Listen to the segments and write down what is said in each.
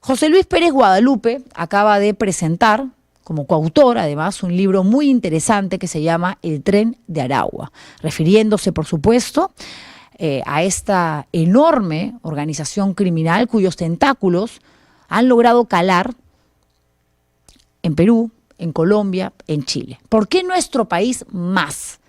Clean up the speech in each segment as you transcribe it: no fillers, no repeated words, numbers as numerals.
José Luis Pérez Guadalupe acaba de presentar, como coautor además, un libro muy interesante que se llama El Tren de Aragua, refiriéndose, por supuesto, a esta enorme organización criminal cuyos tentáculos han logrado calar en Perú, en Colombia, en Chile. ¿Por qué nuestro país más?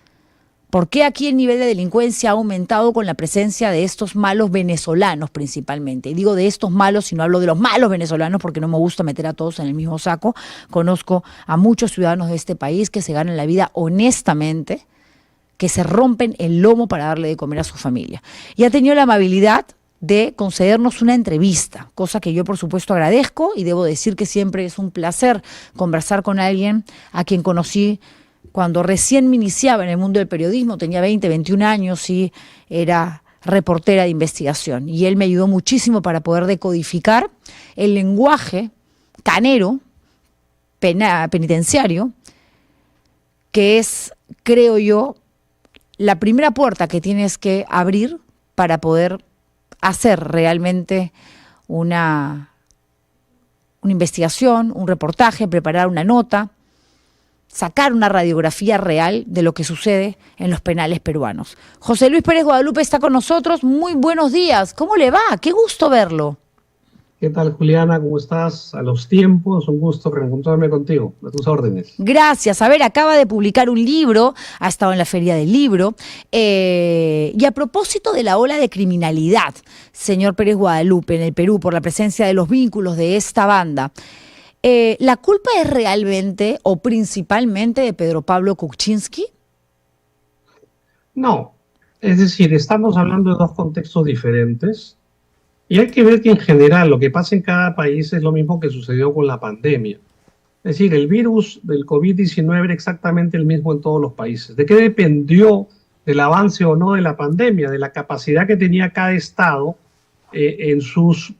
¿Por qué aquí el nivel de delincuencia ha aumentado con la presencia de estos malos venezolanos principalmente? Y digo de estos malos y no hablo de los malos venezolanos porque no me gusta meter a todos en el mismo saco. Conozco a muchos ciudadanos de este país que se ganan la vida honestamente, que se rompen el lomo para darle de comer a su familia. Y ha tenido la amabilidad de concedernos una entrevista, cosa que yo por supuesto agradezco y debo decir que siempre es un placer conversar con alguien a quien conocí cuando recién me iniciaba en el mundo del periodismo, tenía 20, 21 años y era reportera de investigación. Y él me ayudó muchísimo para poder decodificar el lenguaje canero, penitenciario, que es, creo yo, la primera puerta que tienes que abrir para poder hacer realmente una investigación, un reportaje, preparar una nota, sacar una radiografía real de lo que sucede en los penales peruanos. José Luis Pérez Guadalupe está con nosotros. Muy buenos días. ¿Cómo le va? Qué gusto verlo. ¿Qué tal, Juliana? ¿Cómo estás? A los tiempos, un gusto reencontrarme contigo, a tus órdenes. Gracias. A ver, acaba de publicar un libro, ha estado en la Feria del Libro, y a propósito de la ola de criminalidad, señor Pérez Guadalupe, en el Perú, por la presencia de los vínculos de esta banda, ¿la culpa es realmente o principalmente de Pedro Pablo Kuczynski? No, es decir, estamos hablando de dos contextos diferentes y hay que ver que en general lo que pasa en cada país es lo mismo que sucedió con la pandemia. Es decir, el virus del COVID-19 era exactamente el mismo en todos los países. ¿De qué dependió del avance o no de la pandemia? De la capacidad que tenía cada estado en sus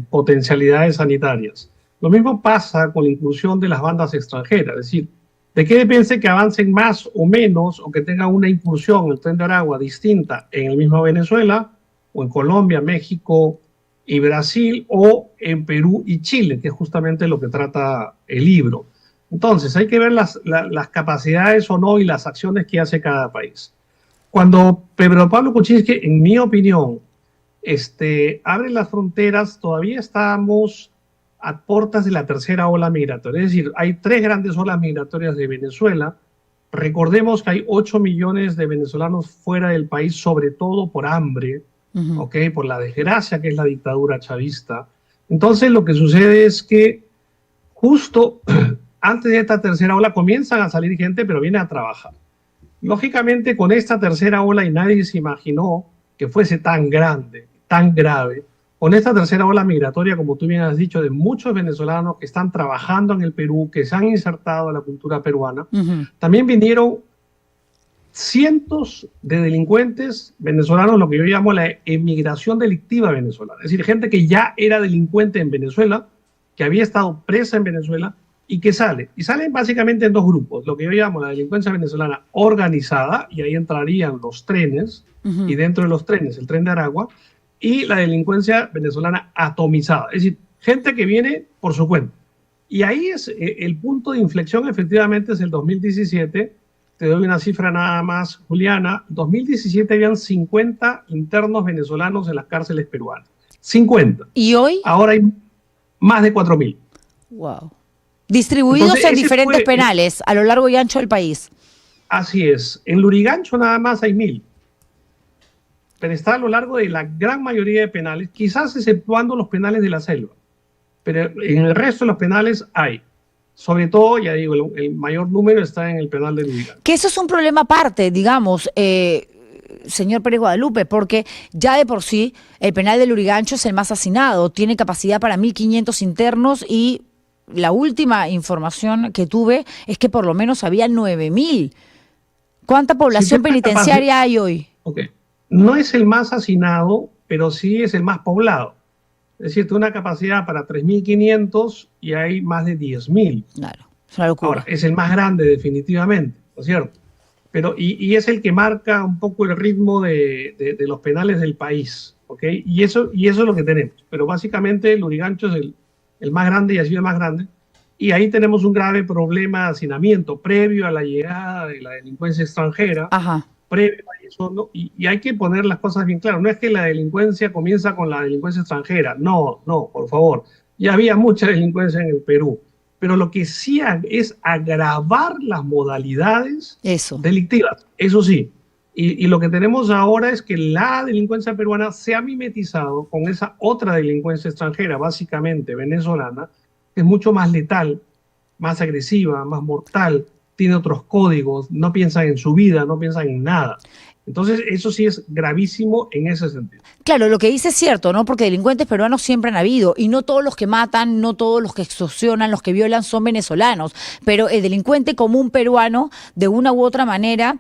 potencialidades sanitarias. Lo mismo pasa con la inclusión de las bandas extranjeras, es decir, ¿de qué depende que avancen más o menos o que tengan una incursión en el Tren de Aragua distinta en el mismo Venezuela o en Colombia, México y Brasil o en Perú y Chile, que es justamente lo que trata el libro? Entonces, hay que ver las capacidades o no y las acciones que hace cada país. Cuando Pedro Pablo Kuczynski, en mi opinión, abre las fronteras, todavía estamos a puertas de la tercera ola migratoria. Es decir, hay 3 grandes olas migratorias de Venezuela. Recordemos que hay 8 millones de venezolanos fuera del país, sobre todo por hambre, ¿okay? Por la desgracia que es la dictadura chavista. Entonces, lo que sucede es que justo antes de esta tercera ola comienzan a salir gente, pero viene a trabajar. Lógicamente, con esta tercera ola, y nadie se imaginó que fuese tan grande, tan grave, con esta tercera ola migratoria, como tú bien has dicho, de muchos venezolanos que están trabajando en el Perú, que se han insertado en la cultura peruana, también vinieron cientos de delincuentes venezolanos, lo que yo llamo la emigración delictiva venezolana. Es decir, gente que ya era delincuente en Venezuela, que había estado presa en Venezuela y que sale. Y salen básicamente en 2 grupos, lo que yo llamo la delincuencia venezolana organizada, y ahí entrarían los trenes, y dentro de los trenes el Tren de Aragua, y la delincuencia venezolana atomizada, es decir, gente que viene por su cuenta. Y ahí es el punto de inflexión, efectivamente, es el 2017. Te doy una cifra nada más, Juliana. En 2017 habían 50 internos venezolanos en las cárceles peruanas. 50. ¿Y hoy? Ahora hay más de 4.000. Wow. Distribuidos entonces, en diferentes penales a lo largo y ancho del país. Así es. En Lurigancho nada más hay 1.000. Pero está a lo largo de la gran mayoría de penales, quizás exceptuando los penales de la selva. Pero en el resto de los penales hay. Sobre todo, ya digo, el mayor número está en el penal de Lurigancho. Que eso es un problema aparte, digamos, señor Pérez Guadalupe, porque ya de por sí el penal de Lurigancho es el más hacinado, tiene capacidad para 1.500 internos y la última información que tuve es que por lo menos había 9.000. ¿Cuánta población penitenciaria hay hoy? Okay. No es el más hacinado, pero sí es el más poblado. Es decir, tiene una capacidad para 3.500 y hay más de 10.000. Claro, es una locura. Ahora, es el más grande definitivamente, ¿no es cierto? Pero, y es el que marca un poco el ritmo de los penales del país, ¿ok? Y eso es lo que tenemos. Pero básicamente Lurigancho es el más grande y ha sido el más grande. Y ahí tenemos un grave problema de hacinamiento previo a la llegada de la delincuencia extranjera, Ajá. previo a eso, ¿no? Y hay que poner las cosas bien claras. No es que la delincuencia comienza con la delincuencia extranjera. No, no, por favor. Ya había mucha delincuencia en el Perú. Pero lo que sí es agravar las modalidades Eso. delictivas. Eso sí. Y lo que tenemos ahora es que la delincuencia peruana se ha mimetizado con esa otra delincuencia extranjera, básicamente venezolana, que es mucho más letal, más agresiva, más mortal, tiene otros códigos, no piensan en su vida, no piensan en nada. Entonces, eso sí es gravísimo en ese sentido. Claro, lo que dice es cierto, ¿no? Porque delincuentes peruanos siempre han habido y no todos los que matan, no todos los que extorsionan, los que violan son venezolanos, pero el delincuente común peruano, de una u otra manera,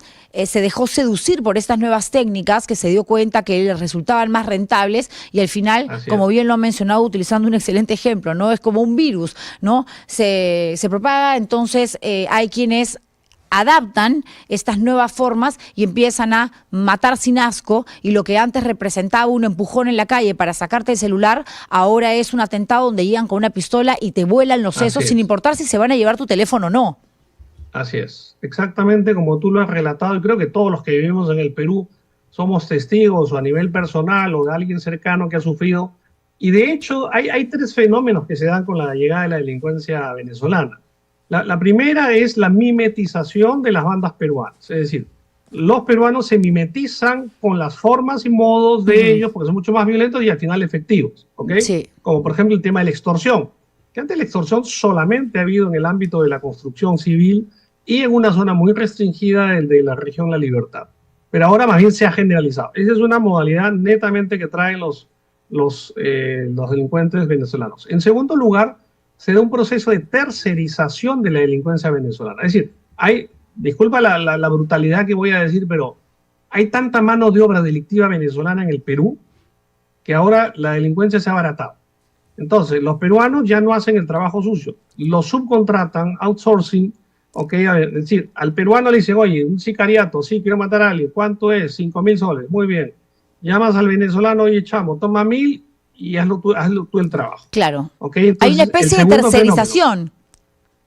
se dejó seducir por estas nuevas técnicas que se dio cuenta que le resultaban más rentables y al final, Así como es. bien lo han mencionado utilizando un excelente ejemplo, ¿no? Es como un virus, ¿no? Se propaga, entonces hay quienes adaptan estas nuevas formas y empiezan a matar sin asco y lo que antes representaba un empujón en la calle para sacarte el celular, ahora es un atentado donde llegan con una pistola y te vuelan los Así sesos sin es. importar si se van a llevar tu teléfono o no. Así es. Exactamente como tú lo has relatado, y creo que todos los que vivimos en el Perú somos testigos o a nivel personal o de alguien cercano que ha sufrido. Y de hecho, hay tres fenómenos que se dan con la llegada de la delincuencia venezolana. La primera es la mimetización de las bandas peruanas, es decir, los peruanos se mimetizan con las formas y modos de Ujú. ellos porque son mucho más violentos y al final efectivos, ¿ok? Sí, Como por ejemplo el tema de la extorsión, que antes la extorsión solamente ha habido en el ámbito de la construcción civil y en una zona muy restringida de la región La Libertad. Pero ahora más bien se ha generalizado. Esa es una modalidad netamente que traen los delincuentes venezolanos. En segundo lugar, se da un proceso de tercerización de la delincuencia venezolana. Es decir, disculpa la brutalidad que voy a decir, pero hay tanta mano de obra delictiva venezolana en el Perú que ahora la delincuencia se ha abaratado. Entonces, los peruanos ya no hacen el trabajo sucio, lo subcontratan, outsourcing, ok, es decir, al peruano le dicen, oye, un sicariato, sí, quiero matar a alguien, ¿cuánto es? 5.000 soles, muy bien. Llamas al venezolano, oye, chamo, toma 1.000 y hazlo tú el trabajo. claro. Ok, Hay una entonces el especie de segundo fenómeno, tercerización.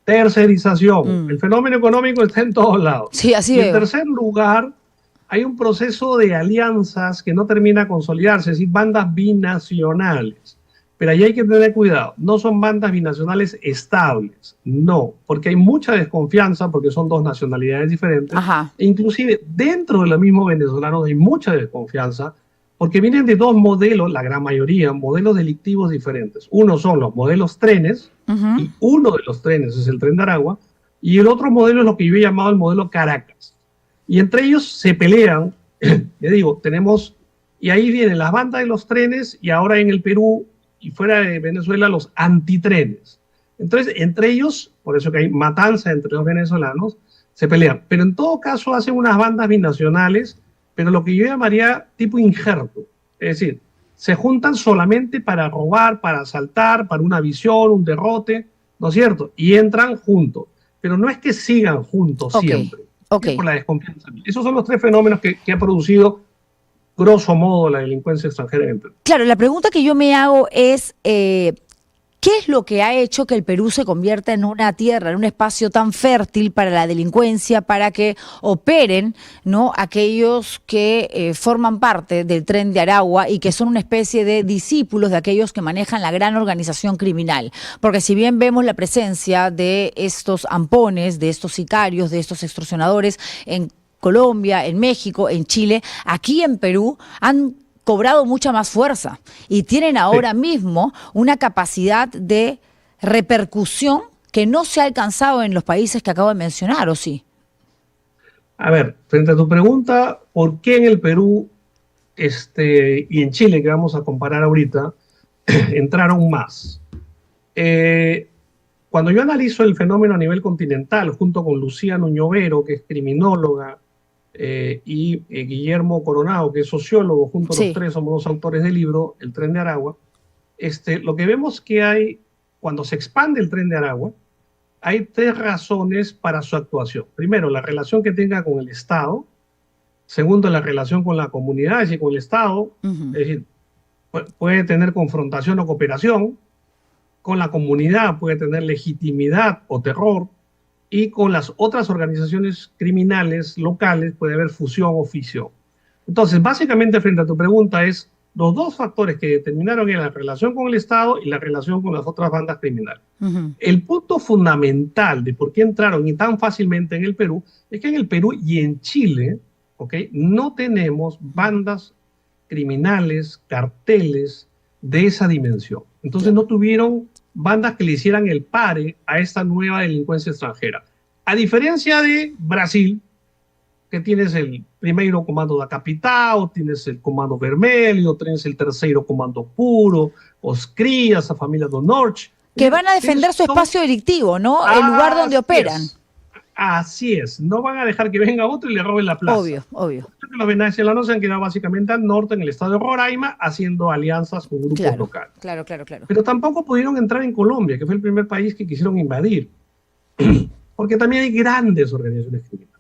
tercerización. Mm. El fenómeno económico está en todos lados. Sí, así Y en veo. tercer lugar, hay un proceso de alianzas que no termina de consolidarse, es decir, bandas binacionales. Pero ahí hay que tener cuidado, no son bandas binacionales estables, no, porque hay mucha desconfianza, porque son dos nacionalidades diferentes, Ajá. e inclusive dentro de los mismos venezolanos hay mucha desconfianza, porque vienen de dos modelos, la gran mayoría, modelos delictivos diferentes. Uno son los modelos trenes, Ujú. y uno de los trenes es el tren de Aragua, y el otro modelo es lo que yo he llamado el modelo Caracas. Y entre ellos se pelean, le digo, tenemos, y ahí vienen las bandas de los trenes, y ahora en el Perú y fuera de Venezuela los antitrenes. Entonces, entre ellos, por eso que hay matanza entre los venezolanos, se pelean. Pero en todo caso hacen unas bandas binacionales, pero lo que yo llamaría tipo injerto. Es decir, se juntan solamente para robar, para asaltar, para una visión, un derrote, ¿no es cierto? Y entran juntos. Pero no es que sigan juntos Ok, siempre, ok. es por la desconfianza. Esos son los tres fenómenos que ha producido, grosso modo, la delincuencia extranjera en el Perú. Claro, la pregunta que yo me hago es, ¿qué es lo que ha hecho que el Perú se convierta en una tierra, en un espacio tan fértil para la delincuencia, para que operen, ¿no?, aquellos que forman parte del Tren de Aragua y que son una especie de discípulos de aquellos que manejan la gran organización criminal? Porque si bien vemos la presencia de estos ampones, de estos sicarios, de estos extorsionadores en Colombia, en México, en Chile, aquí en Perú han cobrado mucha más fuerza y tienen Sí. ahora mismo una capacidad de repercusión que no se ha alcanzado en los países que acabo de mencionar, ¿o sí? A ver, frente a tu pregunta, ¿por qué en el Perú y en Chile, que vamos a comparar ahorita, entraron más? Eh, Cuando yo analizo el fenómeno a nivel continental, junto con Lucía Nuñovero, que es criminóloga, y Guillermo Coronado, que es sociólogo, junto a los Sí, tres somos los autores del libro El Tren de Aragua, lo que vemos que hay, cuando se expande el Tren de Aragua, hay tres razones para su actuación. Primero, la relación que tenga con el Estado. Segundo, la relación con la comunidad, es decir, con el Estado. ujú, Es decir, puede tener confrontación o cooperación. con la comunidad puede tener legitimidad o terror, y con las otras organizaciones criminales locales puede haber fusión o fisión. Entonces, básicamente, frente a tu pregunta, es los dos factores que determinaron en la relación con el Estado y la relación con las otras bandas criminales. El punto fundamental de por qué entraron y tan fácilmente en el Perú es que en el Perú y en Chile, ¿ok?, no tenemos bandas criminales, carteles de esa dimensión. Entonces no tuvieron bandas que le hicieran el pare a esta nueva delincuencia extranjera. A diferencia de Brasil, que tienes el primeiro comando da capital, tienes el comando vermelho, tienes el terceiro comando puro, os CRIAs, a familia do Norte. Que van a defender su espacio delictivo, ¿no? El lugar donde operan. Así es, no van a dejar que venga otro y le roben la plaza. Obvio, obvio. Los venezolanos se han quedado básicamente al norte, en el estado de Roraima, haciendo alianzas con grupos locales. Claro. Pero tampoco pudieron entrar en Colombia, que fue el primer país que quisieron invadir, porque también hay grandes organizaciones criminales.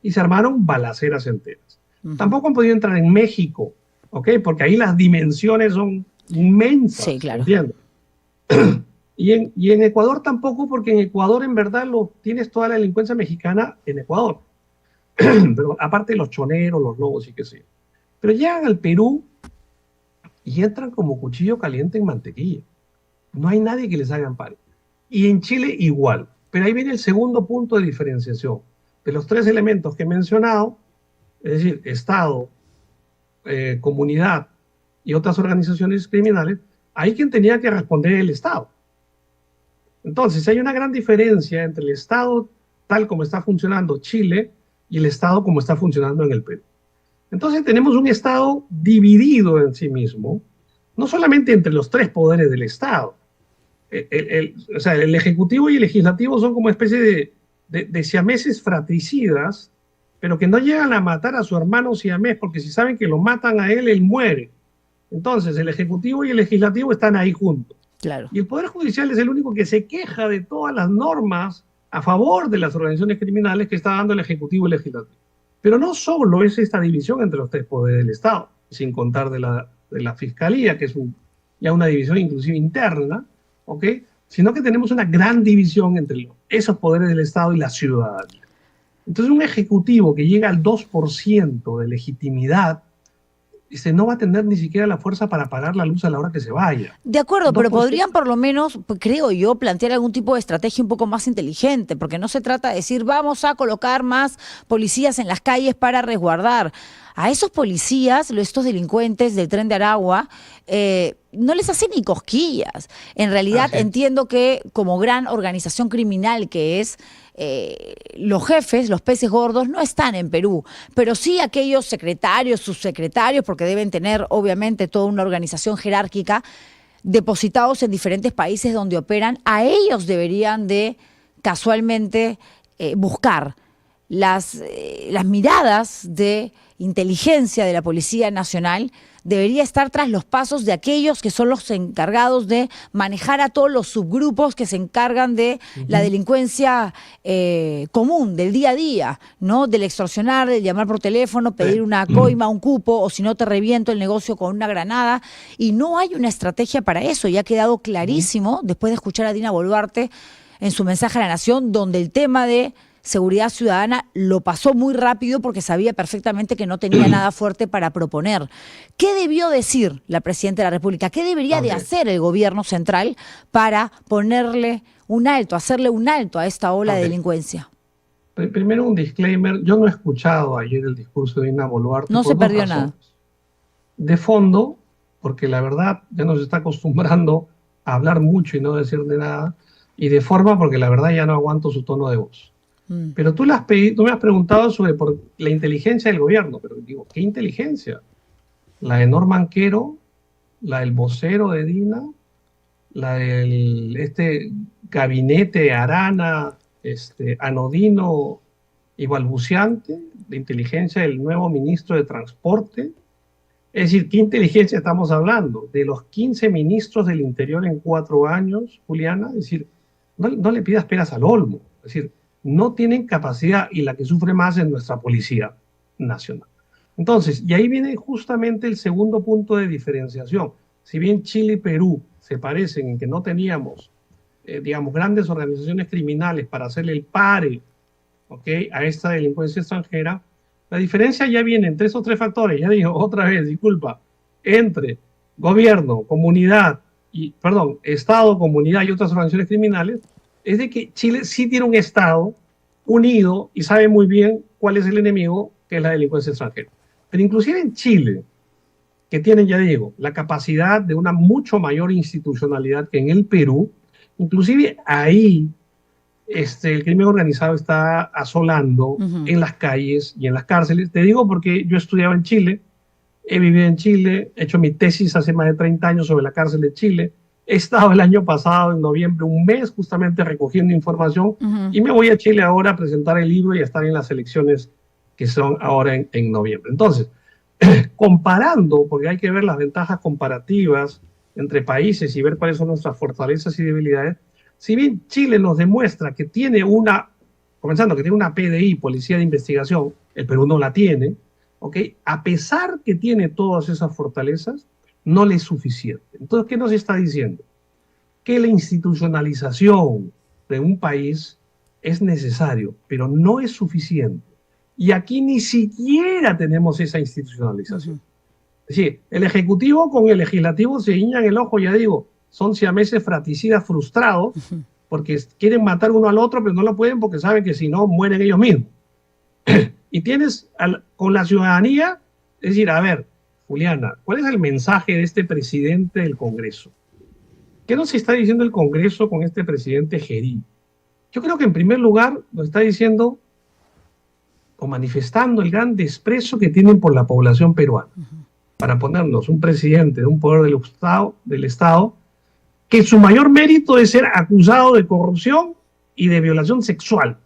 Y se armaron balaceras enteras. Tampoco han podido entrar en México, ¿ok? Porque ahí las dimensiones son inmensas. Sí, claro. ¿Entiendes? Y en Ecuador tampoco, porque en Ecuador en verdad tienes toda la delincuencia mexicana en Ecuador. Pero aparte de los choneros, los lobos y qué sé yo. Pero llegan al Perú y entran como cuchillo caliente en mantequilla. No hay nadie que les haga amparo. Y en Chile igual. Pero ahí viene el segundo punto de diferenciación. De los tres elementos que he mencionado, es decir, Estado, comunidad y otras organizaciones criminales, ahí quien tenía que responder el Estado. Entonces, hay una gran diferencia entre el Estado tal como está funcionando Chile y el Estado como está funcionando en el Perú. Entonces, tenemos un Estado dividido en sí mismo, no solamente entre los tres poderes del Estado. O sea, el Ejecutivo y el Legislativo son como especie de siameses fratricidas, pero que no llegan a matar a su hermano siamés, porque si saben que lo matan a él, él muere. Entonces, el Ejecutivo y el Legislativo están ahí juntos. Claro. Y el Poder Judicial es el único que se queja de todas las normas a favor de las organizaciones criminales que está dando el Ejecutivo y el Legislativo. Pero no solo es esta división entre los tres poderes del Estado, sin contar de la Fiscalía, que es ya una división inclusive interna, ¿ok?, sino que tenemos una gran división entre esos poderes del Estado y la ciudadanía. Entonces, un ejecutivo que llega al 2% de legitimidad, no va a tener ni siquiera la fuerza para apagar la luz a la hora que se vaya. De acuerdo, pero podrían por lo menos, creo yo, plantear algún tipo de estrategia un poco más inteligente, porque no se trata de decir vamos a colocar más policías en las calles para resguardar. A esos policías, estos delincuentes del Tren de Aragua, no les hacen ni cosquillas. En realidad entiendo que como gran organización criminal que es, los jefes, los peces gordos, no están en Perú, pero sí aquellos secretarios, subsecretarios, porque deben tener obviamente toda una organización jerárquica, depositados en diferentes países donde operan. A ellos deberían de casualmente buscar las miradas de inteligencia de la Policía Nacional. Debería estar tras los pasos de aquellos que son los encargados de manejar a todos los subgrupos que se encargan de la delincuencia común, del día a día, ¿no? Del extorsionar, del llamar por teléfono, pedir una coima, un cupo, o si no te reviento el negocio con una granada. Y no hay una estrategia para eso. Y ha quedado clarísimo, después de escuchar a Dina Boluarte en su mensaje a la Nación, donde el tema de seguridad ciudadana lo pasó muy rápido porque sabía perfectamente que no tenía nada fuerte para proponer. ¿Qué debió decir la Presidenta de la República? ¿Qué debería de hacer el gobierno central para ponerle un alto, hacerle un alto a esta ola de delincuencia? Primero un disclaimer, yo no he escuchado ayer el discurso de Dina Boluarte. No se perdió nada. De fondo, porque la verdad ya nos está acostumbrando a hablar mucho y no decirle nada, y de forma porque la verdad ya no aguanto su tono de voz. Pero tú me has preguntado sobre la inteligencia del gobierno, pero digo, ¿qué inteligencia? ¿La de Norman Quero? ¿La del vocero de Dina? ¿La del gabinete Arana, anodino y balbuceante? ¿La inteligencia del nuevo ministro de Transporte? Es decir, ¿qué inteligencia estamos hablando? De los 15 ministros del Interior en 4 años, Juliana, es decir, no le pidas peras al olmo, es decir, no tienen capacidad, y la que sufre más es nuestra Policía Nacional. Entonces, y ahí viene justamente el segundo punto de diferenciación. Si bien Chile y Perú se parecen en que no teníamos, digamos, grandes organizaciones criminales para hacerle el pare, ¿ok?, a esta delincuencia extranjera, la diferencia ya viene entre esos tres factores, ya digo otra vez, disculpa, entre gobierno, comunidad, perdón, Estado, comunidad y otras organizaciones criminales, es de que Chile sí tiene un Estado unido y sabe muy bien cuál es el enemigo, que es la delincuencia extranjera. Pero inclusive en Chile, que tienen, ya digo, la capacidad de una mucho mayor institucionalidad que en el Perú, inclusive ahí el crimen organizado está asolando en las calles y en las cárceles. Te digo porque yo estudiaba en Chile, he vivido en Chile, he hecho mi tesis hace más de 30 años sobre la cárcel de Chile. He estado el año pasado, en noviembre, un mes justamente recogiendo información y me voy a Chile ahora a presentar el libro y a estar en las elecciones que son ahora en noviembre. Entonces, comparando, porque hay que ver las ventajas comparativas entre países y ver cuáles son nuestras fortalezas y debilidades, si bien Chile nos demuestra que tiene comenzando que tiene una PDI, Policía de Investigación, el Perú no la tiene, ¿ok? A pesar que tiene todas esas fortalezas, no le es suficiente. Entonces, ¿qué nos está diciendo? Que la institucionalización de un país es necesario, pero no es suficiente. Y aquí ni siquiera tenemos esa institucionalización. Es decir, el Ejecutivo con el Legislativo se guiñan el ojo, ya digo, son siameses fratricidas frustrados porque quieren matar uno al otro, pero no lo pueden porque saben que si no, mueren ellos mismos. Y tienes con la ciudadanía, es decir, a ver, Juliana, ¿cuál es el mensaje de este presidente del Congreso? ¿Qué nos está diciendo el Congreso con este presidente Gerí? Yo creo que en primer lugar nos está diciendo o manifestando el gran desprecio que tienen por la población peruana. Para ponernos un presidente de un poder del Estado que su mayor mérito es ser acusado de corrupción y de violación sexual,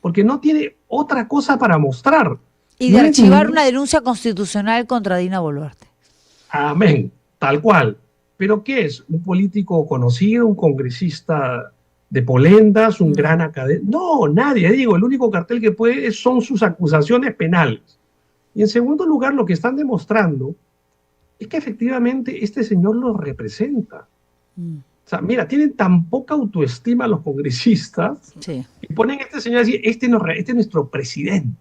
porque no tiene otra cosa para mostrar. Y de archivar una denuncia constitucional contra Dina Boluarte. Amén, tal cual. ¿Pero qué es? ¿Un político conocido, un congresista de polendas, un gran académico? No, nadie. Digo, el único cartel que puede son sus acusaciones penales. Y en segundo lugar, lo que están demostrando es que efectivamente este señor los representa. O sea, mira, tienen tan poca autoestima los congresistas y ponen a este señor a decir, este es nuestro presidente,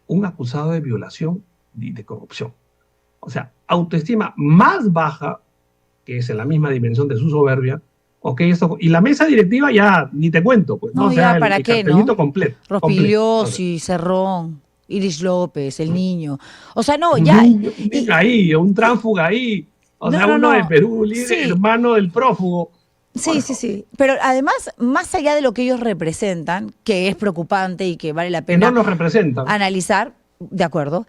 un acusado de violación y de corrupción. O sea, autoestima más baja, que es en la misma dimensión de su soberbia. Y la mesa directiva ya ni te cuento, pues no, ya, sea, ¿para el qué, cartelito no? completo. Rospigliosi, Cerrón, Iris López, el niño. O sea, no, Un ya. niño ahí, un tránsfuga ahí. Uno de Perú, líder, hermano del prófugo. Sí. Pero además, más allá de lo que ellos representan, que es preocupante y que vale la pena que no nos representan, analizar, de acuerdo,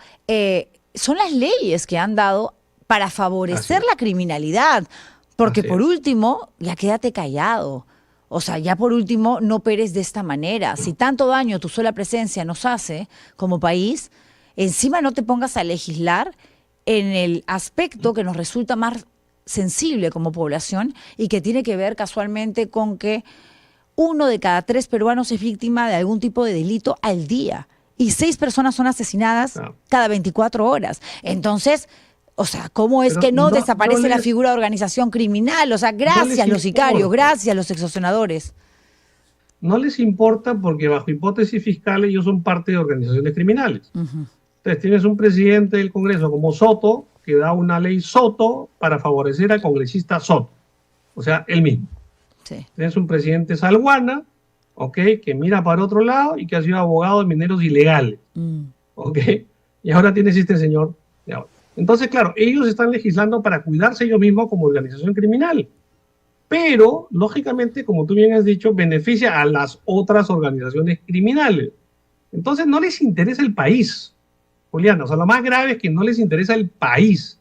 son las leyes que han dado para favorecer la criminalidad. Porque por último, ya quédate callado. O sea, ya por último, no operes de esta manera. Si tanto daño tu sola presencia nos hace como país, encima no te pongas a legislar en el aspecto que nos resulta más sensible como población y que tiene que ver casualmente con que 1 de cada 3 peruanos es víctima de algún tipo de delito al día y 6 personas son asesinadas cada 24 horas. Entonces, o sea, ¿cómo es que no desaparece la figura de organización criminal? O sea, gracias los sicarios, gracias los extorsionadores. No les importa porque bajo hipótesis fiscal ellos son parte de organizaciones criminales. Entonces tienes un presidente del Congreso como Soto, que da una ley Soto para favorecer al congresista Soto. O sea, él mismo. Tienes un presidente Salguana, que mira para otro lado y que ha sido abogado de mineros ilegales. Y ahora tienes este señor. Entonces, claro, ellos están legislando para cuidarse ellos mismos como organización criminal. Pero, lógicamente, como tú bien has dicho, beneficia a las otras organizaciones criminales. Entonces, no les interesa el país, Juliana. O sea, lo más grave es que no les interesa el país.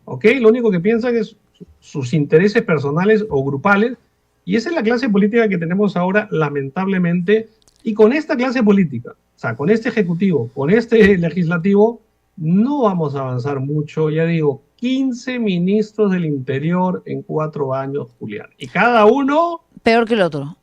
Lo único que piensan es sus intereses personales o grupales. Y esa es la clase política que tenemos ahora, lamentablemente. Y con esta clase política, o sea, con este ejecutivo, con este legislativo, no vamos a avanzar mucho. Ya digo, 15 ministros del Interior en 4 años, Julián. Y cada uno... peor que el otro.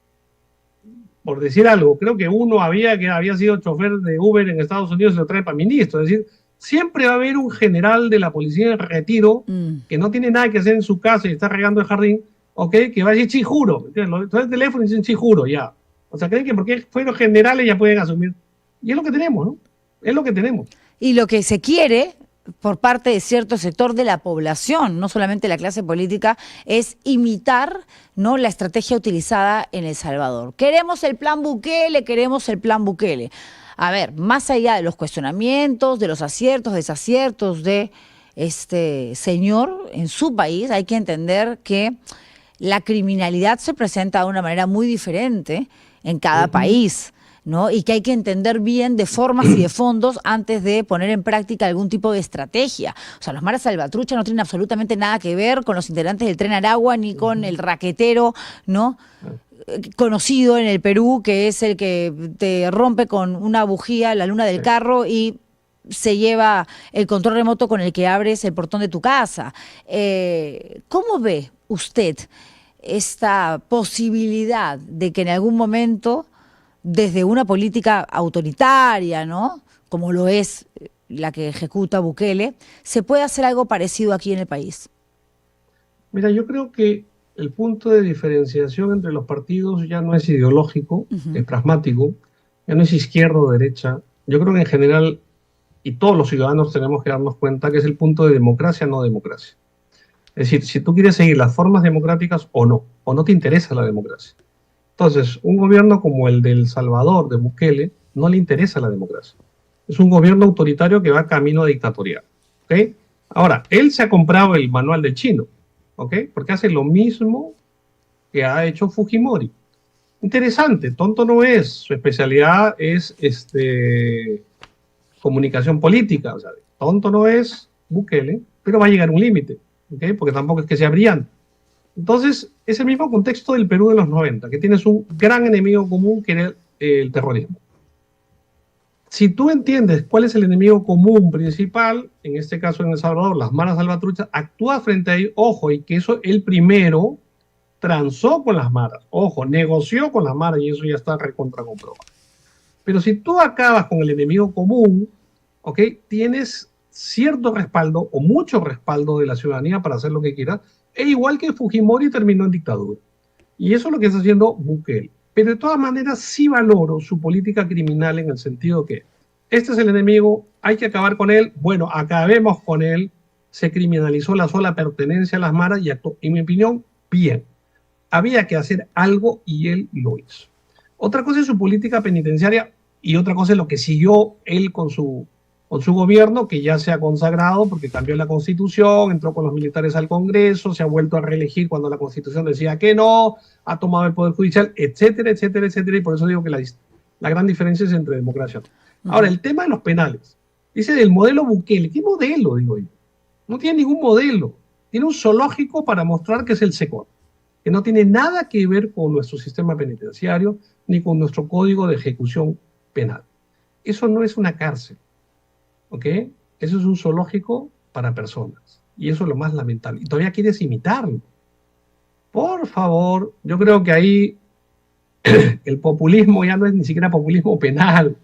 Por decir algo, creo que uno que había sido chofer de Uber en Estados Unidos se lo trae para ministro. Es decir, siempre va a haber un general de la policía en retiro que no tiene nada que hacer en su casa y está regando el jardín, ¿ok? Que va a decir chijuro. Entonces el teléfono y dicen chijuro, ya. O sea, creen que porque fueron generales ya pueden asumir. Y es lo que tenemos, ¿no? Es lo que tenemos. Y lo que se quiere por parte de cierto sector de la población, no solamente la clase política, es imitar, ¿no?, la estrategia utilizada en El Salvador. Queremos el plan Bukele, queremos el plan Bukele. A ver, más allá de los cuestionamientos, de los aciertos, desaciertos de este señor en su país, hay que entender que la criminalidad se presenta de una manera muy diferente en cada país, ¿no? Y que hay que entender bien de formas y de fondos antes de poner en práctica algún tipo de estrategia. O sea, los maras salvatrucha no tienen absolutamente nada que ver con los integrantes del Tren Aragua ni con el raquetero, ¿no?, conocido en el Perú, que es el que te rompe con una bujía la luna del carro y se lleva el control remoto con el que abres el portón de tu casa. ¿Cómo ve usted esta posibilidad de que en algún momento, desde una política autoritaria, ¿no?, como lo es la que ejecuta Bukele, se pueda hacer algo parecido aquí en el país? Mira, yo creo que el punto de diferenciación entre los partidos ya no es ideológico, es pragmático, ya no es izquierda o derecha. Yo creo que en general, y todos los ciudadanos tenemos que darnos cuenta que es el punto de democracia, no democracia. Es decir, si tú quieres seguir las formas democráticas o no te interesa la democracia. Entonces, un gobierno como el de El Salvador, de Bukele, no le interesa la democracia. Es un gobierno autoritario que va camino dictatorial. ¿Okay? Ahora, él se ha comprado el manual del chino, ¿ok? Porque hace lo mismo que ha hecho Fujimori. Interesante, tonto no es. Su especialidad es comunicación política. O sea, tonto no es Bukele, pero va a llegar a un límite, ¿ok? Porque tampoco es que sea brillante. Entonces, es el mismo contexto del Perú de los 90, que tienes un gran enemigo común que era el terrorismo. Si tú entiendes cuál es el enemigo común principal, en este caso en El Salvador, las maras salvatruchas, actúa frente a ellos, ojo, y que eso él primero transó con las maras, ojo, negoció con las maras y eso ya está recontra comprobado. Pero si tú acabas con el enemigo común, ¿ok?, tienes cierto respaldo o mucho respaldo de la ciudadanía para hacer lo que quieras, e igual que Fujimori terminó en dictadura. Y eso es lo que está haciendo Bukele. Pero de todas maneras sí valoro su política criminal en el sentido que este es el enemigo, hay que acabar con él, bueno, acabemos con él, se criminalizó la sola pertenencia a las maras y actuó, en mi opinión, bien. Había que hacer algo y él lo hizo. Otra cosa es su política penitenciaria y otra cosa es lo que siguió él con su gobierno, que ya se ha consagrado porque cambió la constitución, entró con los militares al Congreso, se ha vuelto a reelegir cuando la constitución decía que no, ha tomado el poder judicial, etcétera, etcétera, etcétera, y por eso digo que la gran diferencia es entre democracia. Ahora, el tema de los penales, dice del modelo Bukele, ¿qué modelo, digo yo? No tiene ningún modelo, tiene un zoológico para mostrar que es el SECOT, que no tiene nada que ver con nuestro sistema penitenciario ni con nuestro código de ejecución penal. Eso no es una cárcel. ¿Ok? Eso es un zoológico para personas. Y eso es lo más lamentable. Y todavía quieres imitarlo. Por favor, yo creo que ahí el populismo ya no es ni siquiera populismo penal.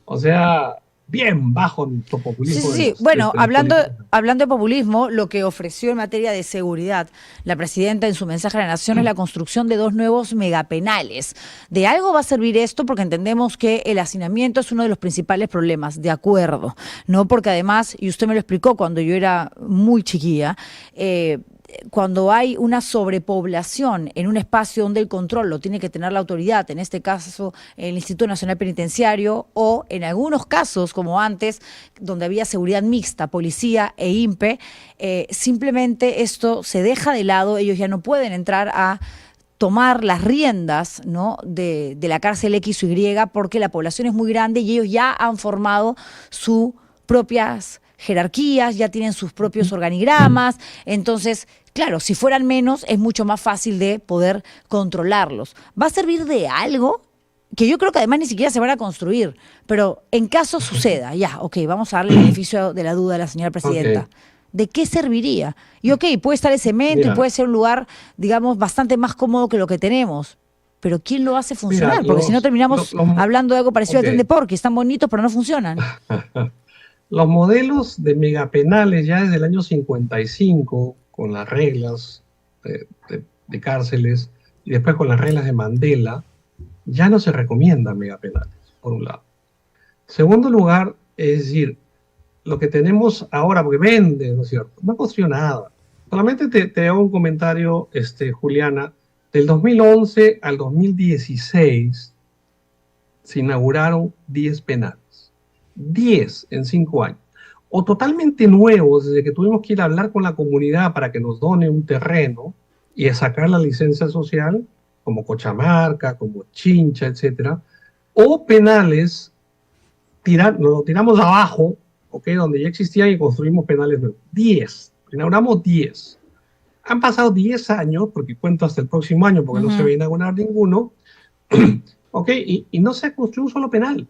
O sea, bien bajo nuestro populismo. Sí. Bueno, hablando de populismo, lo que ofreció en materia de seguridad la presidenta en su mensaje a la Nación es la construcción de 2 nuevos megapenales. De algo va a servir esto porque entendemos que el hacinamiento es uno de los principales problemas, de acuerdo, ¿no? Porque además, y usted me lo explicó cuando yo era muy chiquilla, cuando hay una sobrepoblación en un espacio donde el control lo tiene que tener la autoridad, en este caso el Instituto Nacional Penitenciario, o en algunos casos, como antes, donde había seguridad mixta, policía e INPE, simplemente esto se deja de lado, ellos ya no pueden entrar a tomar las riendas, ¿no?, de la cárcel X o Y, porque la población es muy grande y ellos ya han formado sus propias jerarquías, ya tienen sus propios organigramas, entonces, claro, si fueran menos es mucho más fácil de poder controlarlos. ¿Va a servir de algo? Que yo creo que además ni siquiera se van a construir, pero en caso suceda, ya, ok, vamos a darle el beneficio de la duda a la señora presidenta. Okay. ¿De qué serviría? Y ok, puede estar el cemento y puede ser un lugar, digamos, bastante más cómodo que lo que tenemos, pero ¿quién lo hace funcionar? Porque si no terminamos hablando de algo parecido al tren de Porky, están bonitos pero no funcionan. Los modelos de megapenales ya desde el año 55, con las reglas de cárceles y después con las reglas de Mandela, ya no se recomiendan megapenales, por un lado. Segundo lugar, es decir, lo que tenemos ahora, porque vende, ¿no es cierto? No construyó nada. Solamente te hago un comentario, Juliana. Del 2011 al 2016 se inauguraron 10 penales. 10 en 5 años. O totalmente nuevos, desde que tuvimos que ir a hablar con la comunidad para que nos done un terreno y a sacar la licencia social, como Cochamarca, como Chincha, etcétera. O penales, lo tiramos abajo, ¿okay? Donde ya existían y construimos penales nuevos. 10. Inauguramos 10. Han pasado 10 años, porque cuento hasta el próximo año, porque no se va a inaugurar ninguno, ¿ok? Y no se ha construido un solo penal.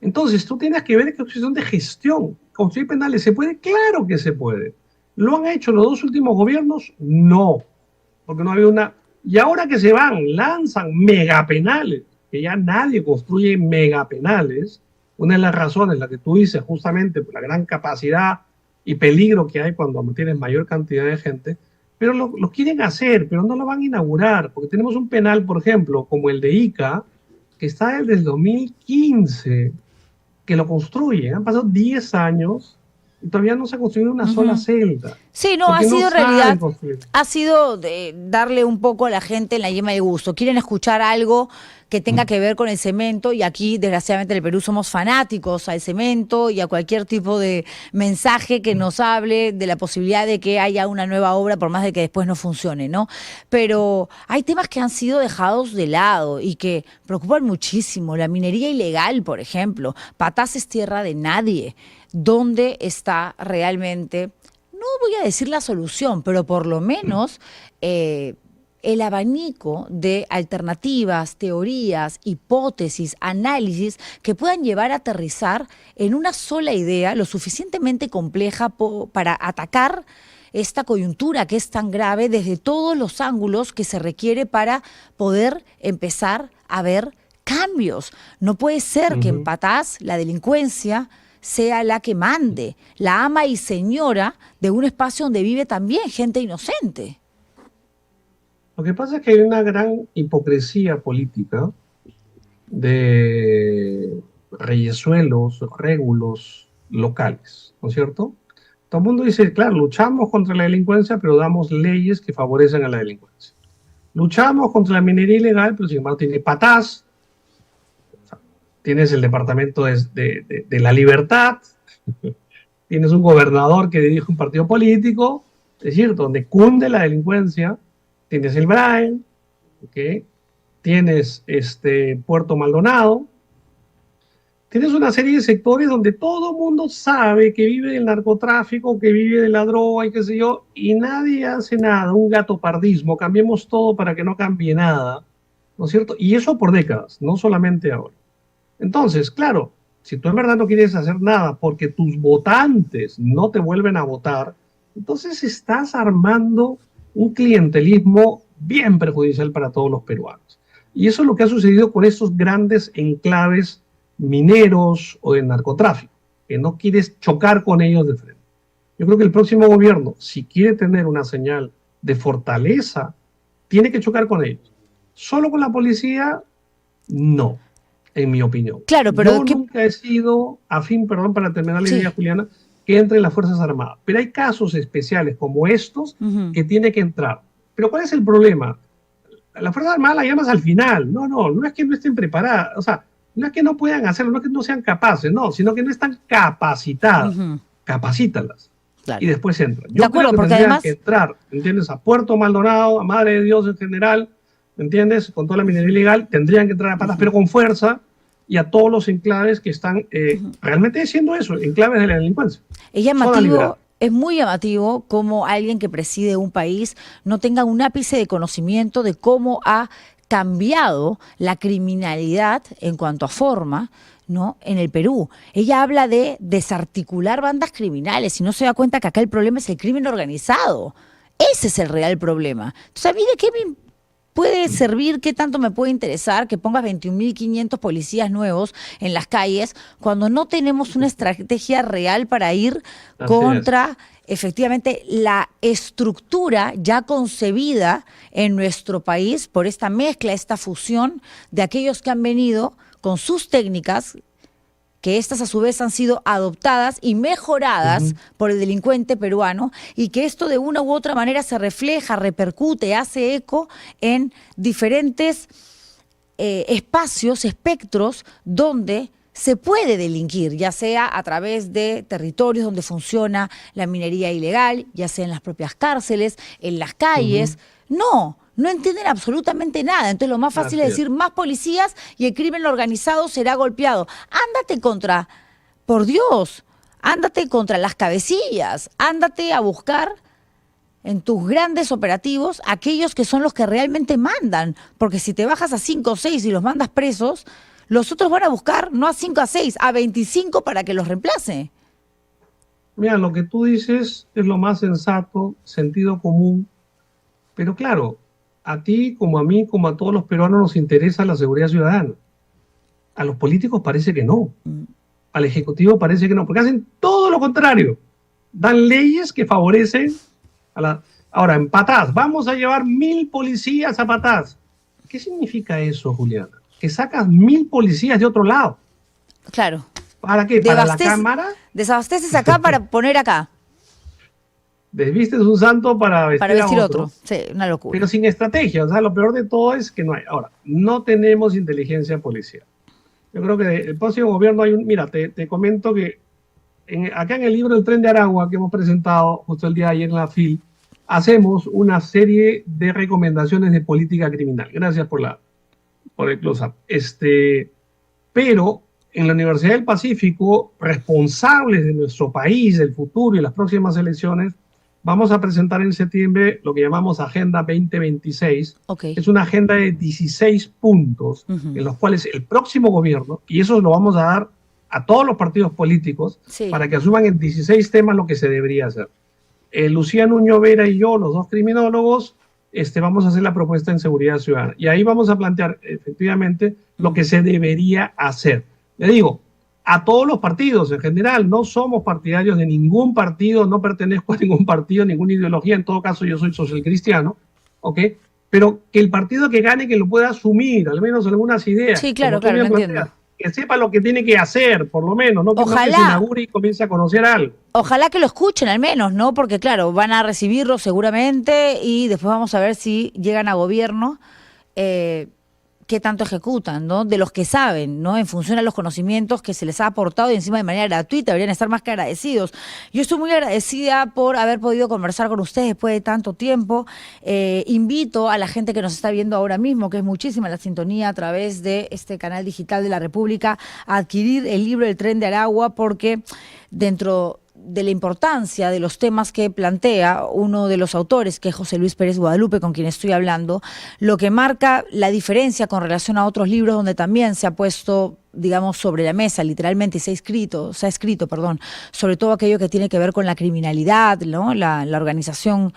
Entonces, tú tienes que ver qué cuestión de gestión. ¿Construir penales se puede? Claro que se puede. ¿Lo han hecho los dos últimos gobiernos? No, porque no había una... Y ahora que se van, lanzan megapenales, que ya nadie construye megapenales. Una de las razones, la que tú dices, justamente por la gran capacidad y peligro que hay cuando tienes mayor cantidad de gente, pero lo quieren hacer, pero no lo van a inaugurar, porque tenemos un penal, por ejemplo, como el de Ica, que está desde el 2015, que lo construyen. Han pasado 10 años y todavía no se ha construido una sola celda. Sí, no, ha sido en realidad, ha sido de darle un poco a la gente en la yema de gusto. Quieren escuchar algo que tenga que ver con el cemento y aquí, desgraciadamente, en el Perú somos fanáticos al cemento y a cualquier tipo de mensaje que nos hable de la posibilidad de que haya una nueva obra, por más de que después no funcione, ¿no? Pero hay temas que han sido dejados de lado y que preocupan muchísimo. La minería ilegal, por ejemplo. Patás es tierra de nadie. ¿Dónde está realmente, no voy a decir la solución, pero por lo menos el abanico de alternativas, teorías, hipótesis, análisis que puedan llevar a aterrizar en una sola idea lo suficientemente compleja para atacar esta coyuntura que es tan grave desde todos los ángulos que se requiere para poder empezar a ver cambios? No puede ser que en Patás la delincuencia sea la que mande, la ama y señora de un espacio donde vive también gente inocente. Lo que pasa es que hay una gran hipocresía política de reyesuelos, régulos locales, ¿no es cierto? Todo el mundo dice, claro, luchamos contra la delincuencia, pero damos leyes que favorecen a la delincuencia. Luchamos contra la minería ilegal, pero sin embargo tiene Patás, tienes el Departamento de la Libertad, tienes un gobernador que dirige un partido político, es decir, donde cunde la delincuencia, tienes el Brain, ¿okay? Tienes Puerto Maldonado, tienes una serie de sectores donde todo el mundo sabe que vive del narcotráfico, que vive de la droga y qué sé yo, y nadie hace nada, un gatopardismo, cambiemos todo para que no cambie nada, ¿no es cierto? Y eso por décadas, no solamente ahora. Entonces, claro, si tú en verdad no quieres hacer nada porque tus votantes no te vuelven a votar, entonces estás armando un clientelismo bien perjudicial para todos los peruanos. Y eso es lo que ha sucedido con estos grandes enclaves mineros o de narcotráfico, que no quieres chocar con ellos de frente. Yo creo que el próximo gobierno, si quiere tener una señal de fortaleza, tiene que chocar con ellos. Solo con la policía, no, en mi opinión. Claro, pero yo nunca he sido afín, perdón, para terminar la idea, Juliana, que entre en las Fuerzas Armadas. Pero hay casos especiales como estos que tiene que entrar. Pero ¿cuál es el problema? La Fuerza Armada la llamas al final. No es que no estén preparadas. O sea, no es que no puedan hacerlo, no es que no sean capaces, no, sino que no están capacitadas. Capacítalas. Claro. Y después entran. Yo creo que porque además que entrar, ¿entiendes? A Puerto Maldonado, a Madre de Dios en general, ¿entiendes? Con toda la minería ilegal, tendrían que entrar a patas, pero con fuerza, y a todos los enclaves que están realmente haciendo eso, enclaves de la delincuencia. Es llamativo, es muy llamativo cómo alguien que preside un país no tenga un ápice de conocimiento de cómo ha cambiado la criminalidad en cuanto a forma, ¿no? En el Perú. Ella habla de desarticular bandas criminales y no se da cuenta que acá el problema es el crimen organizado. Ese es el real problema. Entonces, ¿a mí de qué me puede servir, qué tanto me puede interesar que pongas 21.500 policías nuevos en las calles cuando no tenemos una estrategia real para ir contra efectivamente la estructura ya concebida en nuestro país por esta mezcla, esta fusión de aquellos que han venido con sus técnicas, que estas a su vez han sido adoptadas y mejoradas por el delincuente peruano, y que esto de una u otra manera se refleja, repercute, hace eco en diferentes espacios, espectros donde se puede delinquir, ya sea a través de territorios donde funciona la minería ilegal, ya sea en las propias cárceles, en las calles. No entienden absolutamente nada. Entonces lo más fácil es decir más policías y el crimen organizado será golpeado. Ándate contra, por Dios, ándate contra las cabecillas, ándate a buscar en tus grandes operativos aquellos que son los que realmente mandan, porque si te bajas a 5 o 6 y los mandas presos, los otros van a buscar no a 5 a 6, a 25 para que los reemplace. Mira, lo que tú dices es lo más sensato, sentido común, pero claro, a ti, como a mí, como a todos los peruanos nos interesa la seguridad ciudadana. A los políticos parece que no. Al Ejecutivo parece que no, porque hacen todo lo contrario. Dan leyes que favorecen a la... Ahora, en Patás, vamos a llevar 1.000 policías a Patás. ¿Qué significa eso, Juliana? Que sacas 1.000 policías de otro lado. Claro. ¿Para qué? ¿Para la cámara? Desabasteces acá para poner acá. Desvistes un santo para vestir a otro. Sí, una locura. Pero sin estrategia. O sea, lo peor de todo es que no hay. Ahora, no tenemos inteligencia policial. Yo creo que el próximo gobierno hay un... Mira, te comento que acá en el libro El Tren de Aragua, que hemos presentado justo el día de ayer en la FIL, hacemos una serie de recomendaciones de política criminal. Gracias por el close-up. Pero en la Universidad del Pacífico, responsables de nuestro país, del futuro y las próximas elecciones, vamos a presentar en septiembre lo que llamamos Agenda 2026. Es una agenda de 16 puntos en los cuales el próximo gobierno, y eso lo vamos a dar a todos los partidos políticos, para que asuman en 16 temas lo que se debería hacer. Luciano Uño Vera y yo, los dos criminólogos, vamos a hacer la propuesta en seguridad ciudadana. Y ahí vamos a plantear efectivamente lo que se debería hacer. Le digo, a todos los partidos en general, no somos partidarios de ningún partido, no pertenezco a ningún partido, ninguna ideología, en todo caso yo soy social cristiano, ¿ok? Pero que el partido que gane, que lo pueda asumir, al menos algunas ideas. Sí, claro, claro, lo entiendo. Que sepa lo que tiene que hacer, por lo menos, no que no se inaugure y comience a conocer algo. Ojalá que lo escuchen al menos, ¿no? Porque claro, van a recibirlo seguramente y después vamos a ver si llegan a gobierno, qué tanto ejecutan, ¿no? De los que saben, ¿no? En función a los conocimientos que se les ha aportado y encima de manera gratuita, deberían estar más que agradecidos. Yo estoy muy agradecida por haber podido conversar con ustedes después de tanto tiempo. Invito a la gente que nos está viendo ahora mismo, que es muchísima la sintonía a través de este canal digital de la República, a adquirir el libro El Tren de Aragua, porque dentro de la importancia de los temas que plantea uno de los autores, que es José Luis Pérez Guadalupe, con quien estoy hablando, lo que marca la diferencia con relación a otros libros donde también se ha puesto, digamos, sobre la mesa, literalmente, y se ha escrito, sobre todo aquello que tiene que ver con la criminalidad, ¿no? La organización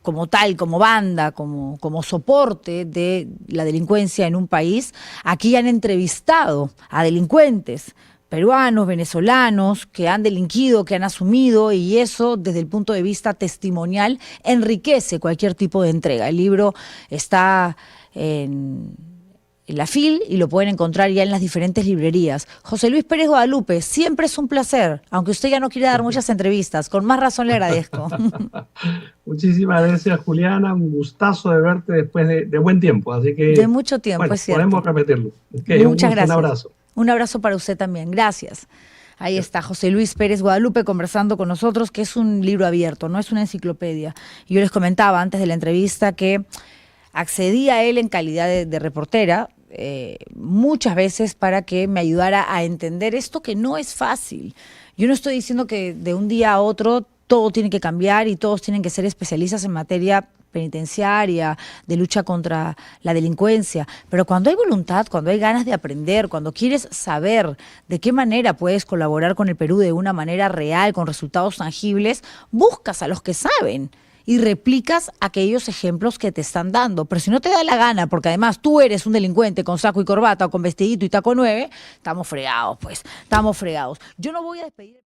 como tal, como banda, como soporte de la delincuencia en un país. Aquí han entrevistado a delincuentes peruanos, venezolanos, que han delinquido, que han asumido, y eso desde el punto de vista testimonial enriquece cualquier tipo de entrega. El libro está en la FIL y lo pueden encontrar ya en las diferentes librerías. José Luis Pérez Guadalupe, siempre es un placer, aunque usted ya no quiera dar muchas entrevistas, con más razón le agradezco. Muchísimas gracias, Juliana, un gustazo de verte después de buen tiempo, así que... De mucho tiempo, bueno, es cierto. Podemos repetirlo. Muchas gracias. Un abrazo. Un abrazo para usted también, gracias. Ahí está José Luis Pérez Guadalupe conversando con nosotros, que es un libro abierto, no es una enciclopedia. Y yo les comentaba antes de la entrevista que accedí a él en calidad de reportera, muchas veces para que me ayudara a entender esto que no es fácil. Yo no estoy diciendo que de un día a otro todo tiene que cambiar y todos tienen que ser especialistas en materia penitenciaria, de lucha contra la delincuencia, pero cuando hay voluntad, cuando hay ganas de aprender, cuando quieres saber de qué manera puedes colaborar con el Perú de una manera real, con resultados tangibles, buscas a los que saben. y replicas aquellos ejemplos que te están dando. Pero si no te da la gana, porque además tú eres un delincuente con saco y corbata o con vestidito y taco 9, estamos fregados, pues, estamos fregados. Yo no voy a despedir...